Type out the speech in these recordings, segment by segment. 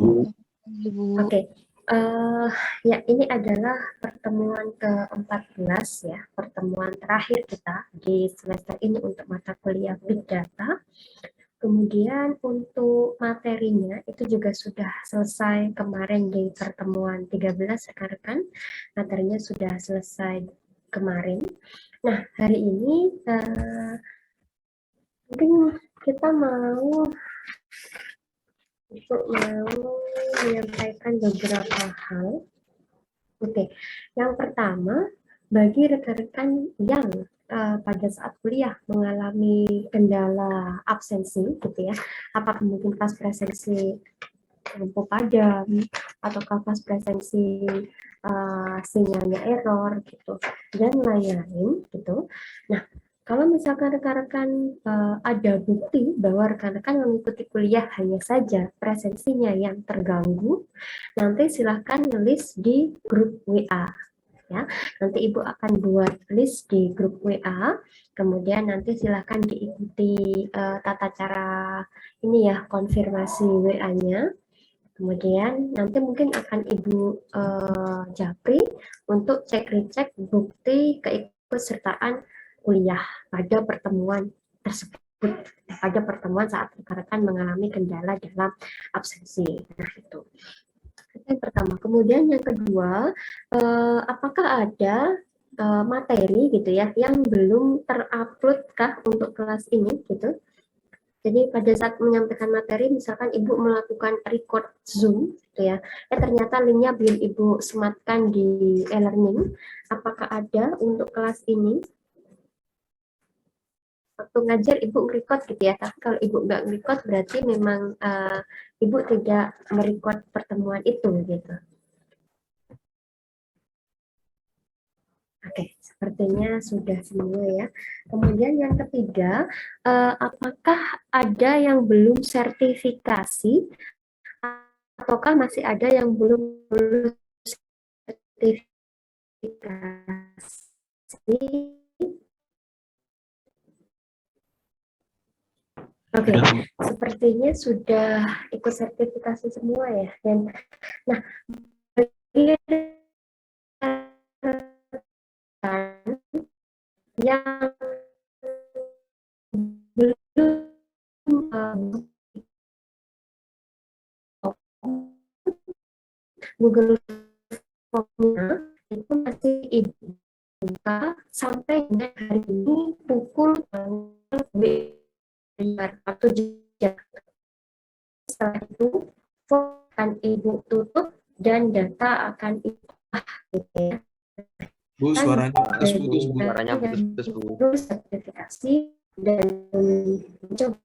Ibu. Oke, ya ini adalah pertemuan ke-14 ya, pertemuan terakhir kita di semester ini untuk mata kuliah Big Data. Kemudian untuk materinya itu juga sudah selesai kemarin di pertemuan 13 rekan-rekan, materinya sudah selesai kemarin. Nah, hari ini mungkin kita mau menyampaikan beberapa hal. Oke, yang pertama, bagi rekan-rekan yang pada saat kuliah mengalami kendala absensi, gitu ya, apakah mungkin pas presensi lampu padam, ataukah pas presensi sinyalnya error, gitu, dan lain-lain, gitu. Nah, kalau misalkan rekan-rekan ada bukti bahwa rekan-rekan mengikuti kuliah hanya saja presensinya yang terganggu, nanti silahkan nulis di grup WA. Ya, nanti Ibu akan buat list di grup WA, kemudian nanti silahkan diikuti tata cara ini ya, konfirmasi WA-nya. Kemudian nanti mungkin akan Ibu japri untuk cek-recek bukti keikutsertaan kuliah pada pertemuan tersebut, pada pertemuan saat rekan-rekan mengalami kendala dalam absensi. Nah, itu yang pertama. Kemudian yang kedua, apakah ada materi gitu ya yang belum terupload kah untuk kelas ini gitu? Jadi pada saat menyampaikan materi, misalkan Ibu melakukan record Zoom, gitu ya, ternyata linknya belum Ibu sematkan di e-learning, apakah ada untuk kelas ini? Waktu ngajar Ibu nge-record gitu ya, tapi kalau Ibu nggak nge-record berarti memang Ibu tidak nge-record pertemuan itu gitu. Oke, sepertinya sudah semua ya. Kemudian yang ketiga, apakah ada yang belum sertifikasi ataukah masih ada yang belum lulus sertifikasi? Oke, sepertinya sudah ikut sertifikasi semua ya. Dan nah, bagi yang belum Google Form-nya itu masih Ibu buka sampai dengan hari ini pukul atau jam. Setelah itu form akan Ibu tutup dan data akan Ibu gitu ya. Bu, suaranya putus-putus, Bu. Suaranya putus-putus, Bu. Terus sertifikasi dan mencoba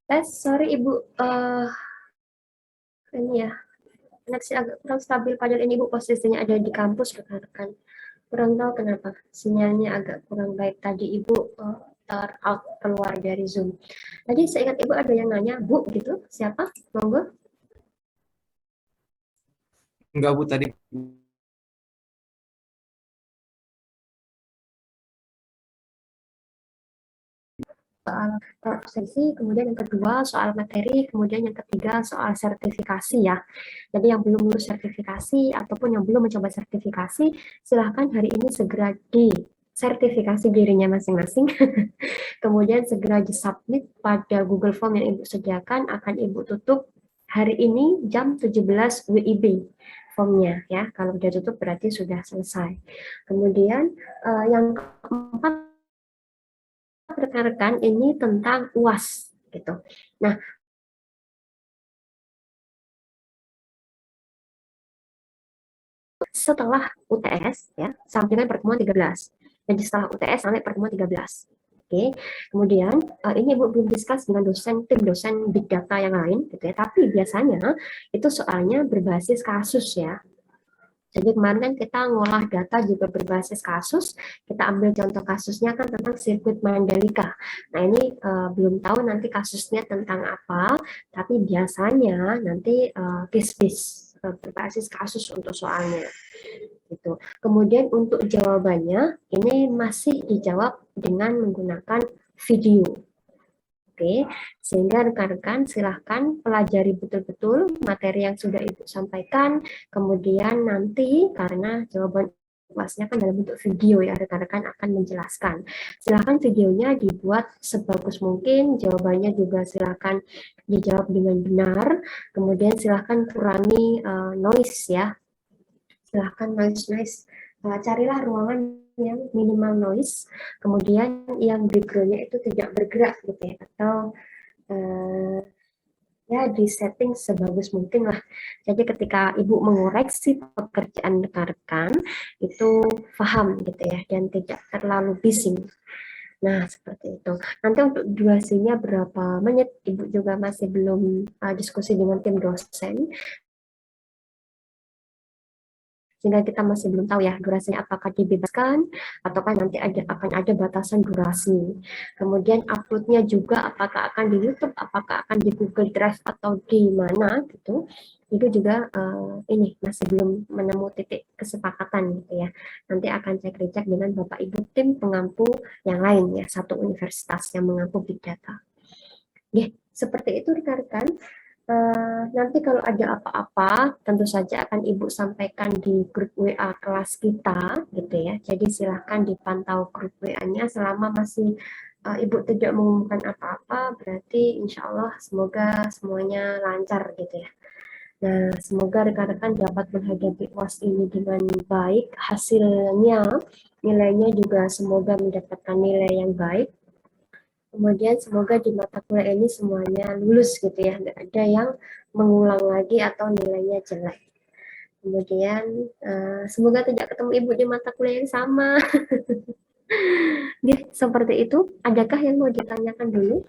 tes, sorry Ibu, ini ya, koneksi agak kurang stabil, padahal ini Ibu posisinya ada di kampus rekan-rekan. Kurang tahu kenapa sinyalnya agak kurang baik tadi Ibu out keluar dari Zoom. Tadi saya ingat Ibu ada yang nanya, Bu gitu, siapa? Monggo. Enggak, Bu, tadi. Soal absensi, kemudian yang kedua soal materi, kemudian yang ketiga soal sertifikasi ya. Jadi yang belum lulus sertifikasi ataupun yang belum mencoba sertifikasi, silahkan hari ini segera di sertifikasi dirinya masing-masing. Kemudian segera di-submit pada Google Form yang Ibu sediakan, akan Ibu tutup hari ini jam 17 WIB formnya ya. Kalau sudah tutup berarti sudah selesai. Kemudian yang keempat rekan-rekan ini tentang UAS gitu. Nah, setelah UTS ya sampai dengan pertemuan 13. Jadi setelah UTS sampai pertemuan 13. Oke, kemudian ini Ibu belum discuss dengan tim dosen big data yang lain, gitu ya. Tapi biasanya itu soalnya berbasis kasus ya. Jadi kemarin kan kita ngolah data juga berbasis kasus, kita ambil contoh kasusnya kan tentang sirkuit Mandalika. Nah ini belum tahu nanti kasusnya tentang apa, tapi biasanya nanti case-based berbasis kasus untuk soalnya. Gitu. Kemudian untuk jawabannya ini masih dijawab dengan menggunakan video. Oke, sehingga rekan-rekan silahkan pelajari betul-betul materi yang sudah Ibu sampaikan, kemudian nanti karena jawaban kelasnya kan dalam bentuk video ya, rekan-rekan akan menjelaskan. Silahkan videonya dibuat sebagus mungkin, jawabannya juga silahkan dijawab dengan benar, kemudian silahkan kurangi noise ya, silahkan noise. Carilah ruangan yang minimal noise, kemudian yang background-nya itu tidak bergerak gitu ya, atau ya di setting sebagus mungkin lah. Jadi ketika Ibu mengoreksi pekerjaan rekan-rekan itu paham gitu ya, dan tidak terlalu bising. Nah, seperti itu. Nanti untuk durasinya berapa menit, Ibu juga masih belum diskusi dengan tim dosen. Sehingga kita masih belum tahu ya durasinya apakah dibebaskan ataukah nanti akan ada batasan durasi. Kemudian uploadnya juga apakah akan di YouTube, apakah akan di Google Drive atau di mana gitu. Itu juga ini masih belum menemu titik kesepakatan gitu ya. Nanti akan saya kerjakan dengan Bapak Ibu tim pengampu yang lain ya, satu universitas yang mengampu big data. Ya, seperti itu rekan-rekan. Nanti kalau ada apa-apa, tentu saja akan Ibu sampaikan di grup WA kelas kita, gitu ya. Jadi silahkan dipantau grup WA-nya selama masih Ibu tidak mengumumkan apa-apa, berarti insya Allah semoga semuanya lancar gitu ya. Nah, semoga rekan-rekan dapat menghadapi UAS ini dengan baik, hasilnya, nilainya juga semoga mendapatkan nilai yang baik. Kemudian semoga di mata kuliah ini semuanya lulus gitu ya, nggak ada yang mengulang lagi atau nilainya jelek. Kemudian semoga tidak ketemu Ibu di mata kuliah yang sama. Seperti itu. Adakah yang mau ditanyakan dulu?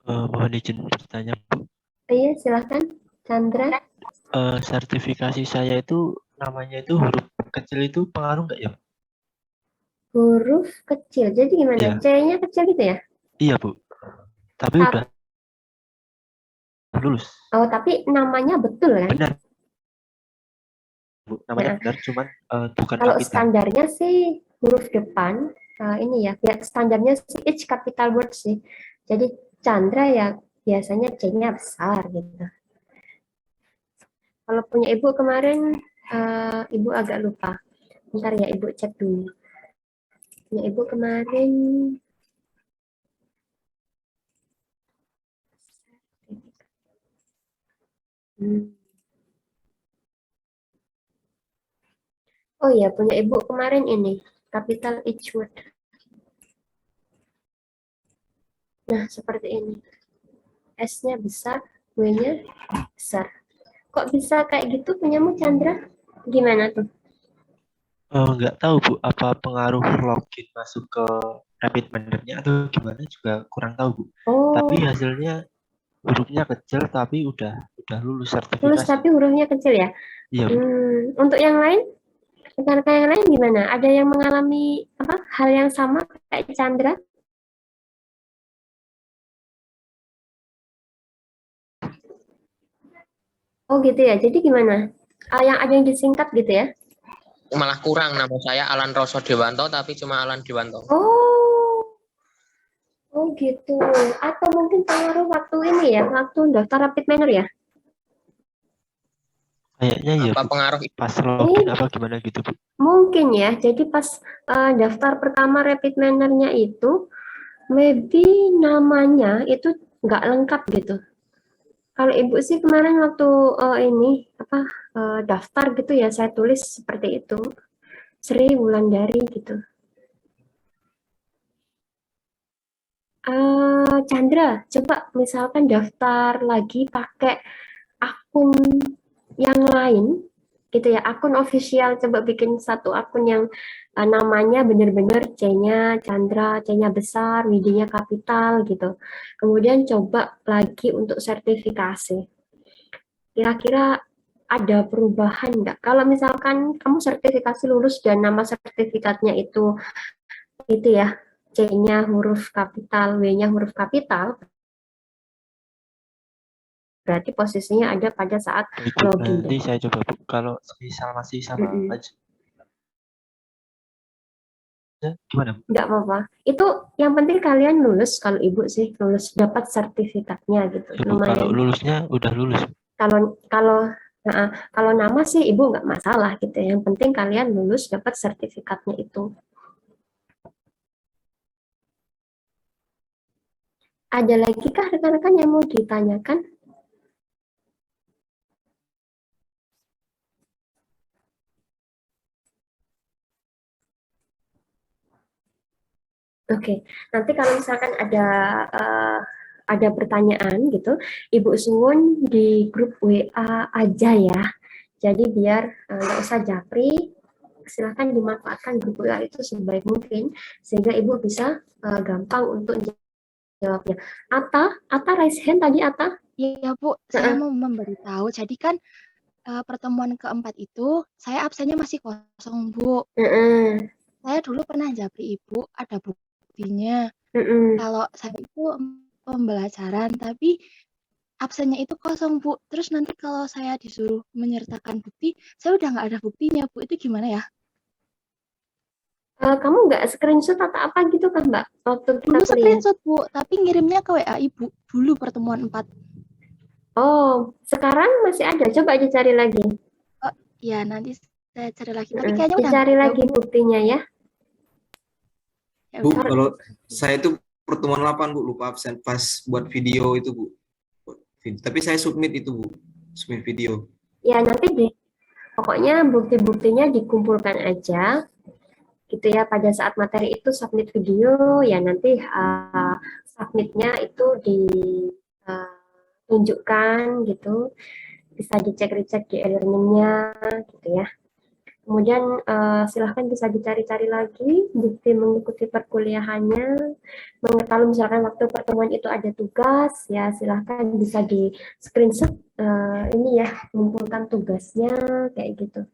Mohon izin bertanya, Bu. Iya, silahkan. Chandra. Sertifikasi saya itu namanya itu huruf kecil itu pengaruh nggak ya? Huruf kecil. Jadi gimana? Iya. C-nya kecil gitu ya? Iya, Bu. Tapi udah lulus. Oh, tapi namanya betul kan? Benar, Bu. Namanya benar, cuman bukan Kalau kapital. standarnya sih huruf depan, ini ya, standarnya sih each capital word sih. Jadi Chandra ya biasanya C-nya besar gitu. Kalau punya Ibu kemarin, Ibu agak lupa. Bentar ya Ibu cek dulu. Punya Ibu kemarin, oh iya punya Ibu kemarin ini, capital each word. Nah seperti ini. S-nya besar, W-nya besar. Kok bisa kayak gitu punyamu Chandra? Gimana tuh? Nggak tahu, Bu, apa pengaruh login masuk ke rapid manner-nya atau gimana juga kurang tahu, Bu. Oh, Tapi hasilnya hurufnya kecil tapi udah lulus sertifikasi. lulus tapi hurufnya kecil ya? Iya, Bu. Untuk yang lain, rekan-rekan yang lain gimana? Ada yang mengalami hal yang sama kayak Chandra? Oh gitu ya. Jadi gimana? Yang ada yang disingkat gitu ya? Malah kurang, nama saya Alan Roso Dewanto tapi cuma Alan Dewanto. Oh gitu. Atau mungkin pengaruh waktu ini ya, waktu daftar rapid manner ya? Kayaknya ya, Apa Bu. pengaruh? Pas login apa gimana gitu, Bu? Mungkin ya. Jadi pas daftar pertama rapid manner-nya itu, maybe namanya itu nggak lengkap gitu. Kalau Ibu sih kemarin waktu ini daftar gitu ya, saya tulis seperti itu. Sri Wulandari gitu. Chandra, coba misalkan daftar lagi pakai akun yang lain, gitu ya, akun official, coba bikin satu akun yang namanya benar-benar C-nya Chandra, C-nya besar, WD-nya kapital gitu. Kemudian coba lagi untuk sertifikasi. Kira-kira ada perubahan nggak? Kalau misalkan kamu sertifikasi lulus dan nama sertifikatnya itu ya, C-nya huruf kapital, W-nya huruf kapital, berarti posisinya ada pada saat Baik, Bu. login Nanti deh. saya coba, Bu. Kalau misal masih sama Mm-mm. aja, gimana, Bu? Nggak apa-apa. Itu yang penting kalian lulus, kalau ibu sih lulus dapat sertifikatnya gitu. Ya, Bu. Kalau Lumayan. lulusnya udah lulus. Kalau kalau kalau nama sih ibu nggak masalah gitu. Yang penting kalian lulus dapat sertifikatnya itu. Ada lagi kah rekan-rekan yang mau ditanyakan? Oke, nanti kalau misalkan ada pertanyaan gitu, Ibu Suwun di grup WA aja ya. Jadi biar nggak usah japri, silahkan dimanfaatkan grup WA itu sebaik mungkin sehingga Ibu bisa gampang untuk jawabnya. Ata raise hand tadi Ata? Iya, Bu, saya mau memberitahu. Jadi kan pertemuan keempat itu saya absennya masih kosong, Bu. Saya dulu pernah japri Ibu, ada buktinya. Kalau saya itu pembelajaran, tapi absennya itu kosong, Bu. Terus nanti kalau saya disuruh menyertakan bukti, saya udah nggak ada buktinya, Bu. Itu gimana ya? Kamu nggak screenshot atau apa gitu kan Mbak waktu kita Dulu kuliah? screenshot, Bu, tapi ngirimnya ke WA Ibu. Dulu pertemuan 4. Oh, sekarang masih ada. Coba dicari lagi. Oh, ya, nanti saya cari lagi. Tapi kayaknya udah Dicari nggak ada, lagi Bu. buktinya ya. Ya Bu, udah. kalau saya itu pertemuan 8, Bu, lupa absen pas buat video itu, Bu. Tapi saya submit itu, Bu. Submit video. Ya nanti deh. Pokoknya bukti-buktinya dikumpulkan aja gitu ya pada saat materi itu submit video ya nanti submitnya itu ditunjukkan gitu bisa dicek-recek di e-learningnya gitu ya. Kemudian silahkan bisa dicari-cari lagi bukti mengikuti perkuliahannya. Kalau misalkan waktu pertemuan itu ada tugas, ya silahkan bisa di screenshot ini ya, mengumpulkan tugasnya kayak gitu.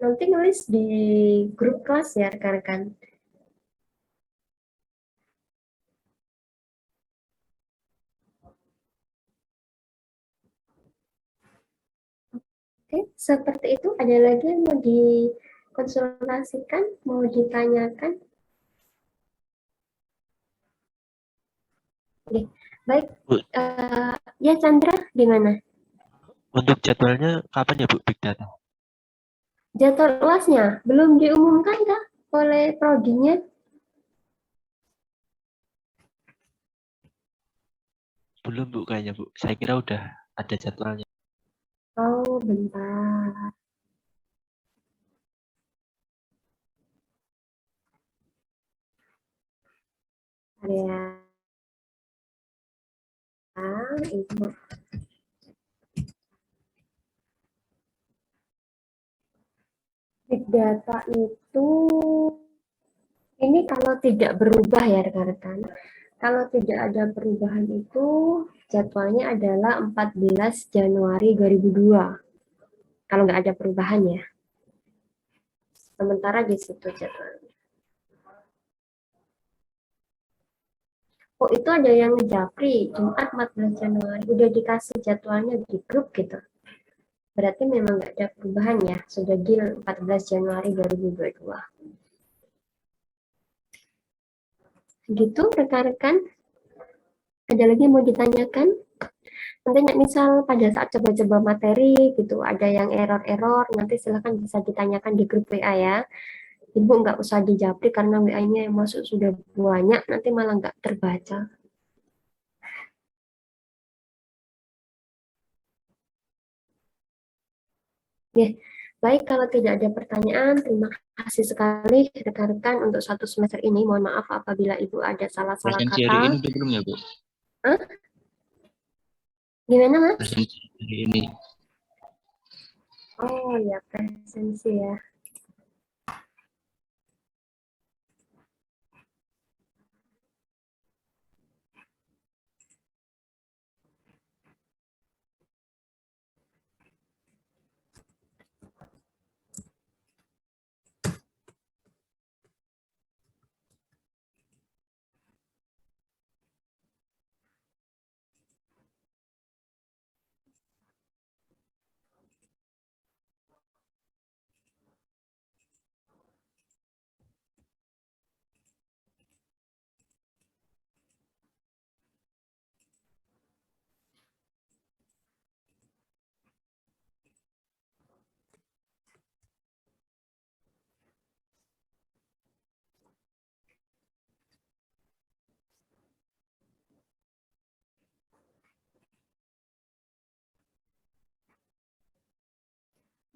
Nanti nulis di grup kelas ya rekan-rekan. Oke, seperti itu. Ada lagi yang mau dikonsultasikan, mau ditanyakan? Oke, baik. Bu, Ya Chandra, gimana? untuk jadwalnya kapan ya, Bu, Big Data? Jadwal kelasnya belum diumumkan kah oleh prodinya? Belum, Bu, kayaknya, Bu. Saya kira udah ada jadwalnya. Oh, bentar. Ya, Ibu. Big data itu ini kalau tidak berubah ya rekan-rekan. Kalau tidak ada perubahan itu jadwalnya adalah 14 Januari 2002. Kalau nggak ada perubahan ya. Sementara di situ jadwalnya. Oh itu ada yang ngejapri Jumat 14 Januari. Udah dikasih jadwalnya di grup gitu. Berarti memang nggak ada perubahan ya. Sudah deal 14 Januari 2022. Gitu rekan-rekan. Ada lagi yang mau ditanyakan? Nanti misal pada saat coba-coba materi gitu ada yang error-error nanti silahkan bisa ditanyakan di grup WA ya. Ibu nggak usah dijapri karena WA-nya yang masuk sudah banyak nanti malah nggak terbaca. Ya, Baik, kalau tidak ada pertanyaan, terima kasih sekali rekan-rekan untuk satu semester ini. Mohon maaf apabila Ibu ada salah-salah Presensi kata. hari ini udah belum ya, Bu? Hah? Gimana, Mas? Presensi hari ini. Oh ya, presensi ya.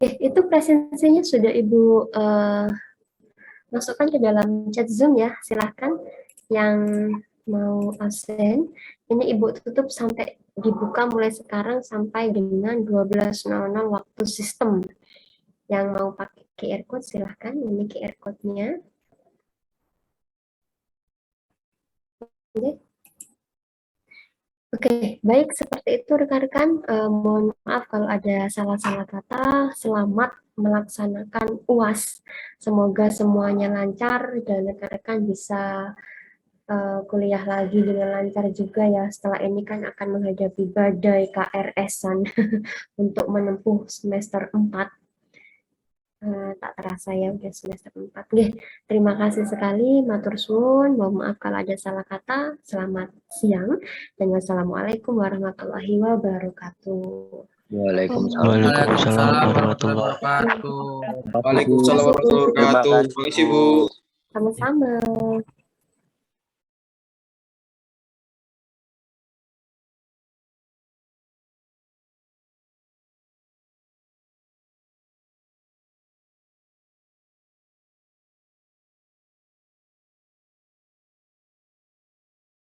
Itu presensinya sudah Ibu masukkan ke dalam chat Zoom ya, silahkan yang mau absen. Ini Ibu tutup sampai dibuka mulai sekarang sampai dengan 12.00 waktu sistem. Yang mau pakai QR code silahkan, ini QR code-nya. Oke, baik seperti itu rekan-rekan. Mohon maaf kalau ada salah-salah kata. Selamat melaksanakan UAS. Semoga semuanya lancar dan rekan-rekan bisa kuliah lagi dengan lancar juga ya. Setelah ini kan akan menghadapi badai KRS-an untuk menempuh semester 4. Tak terasa ya udah semester 4. Terima kasih sekali, matur suwun. Mohon maaf kalau ada salah kata. Selamat siang dan wassalamualaikum warahmatullahi wabarakatuh. Waalaikumsalam. Waalaikumsalam warahmatullahi Waalaikumsalam warahmatullahi wabarakatuh. Permisi, Bu. Sama-sama.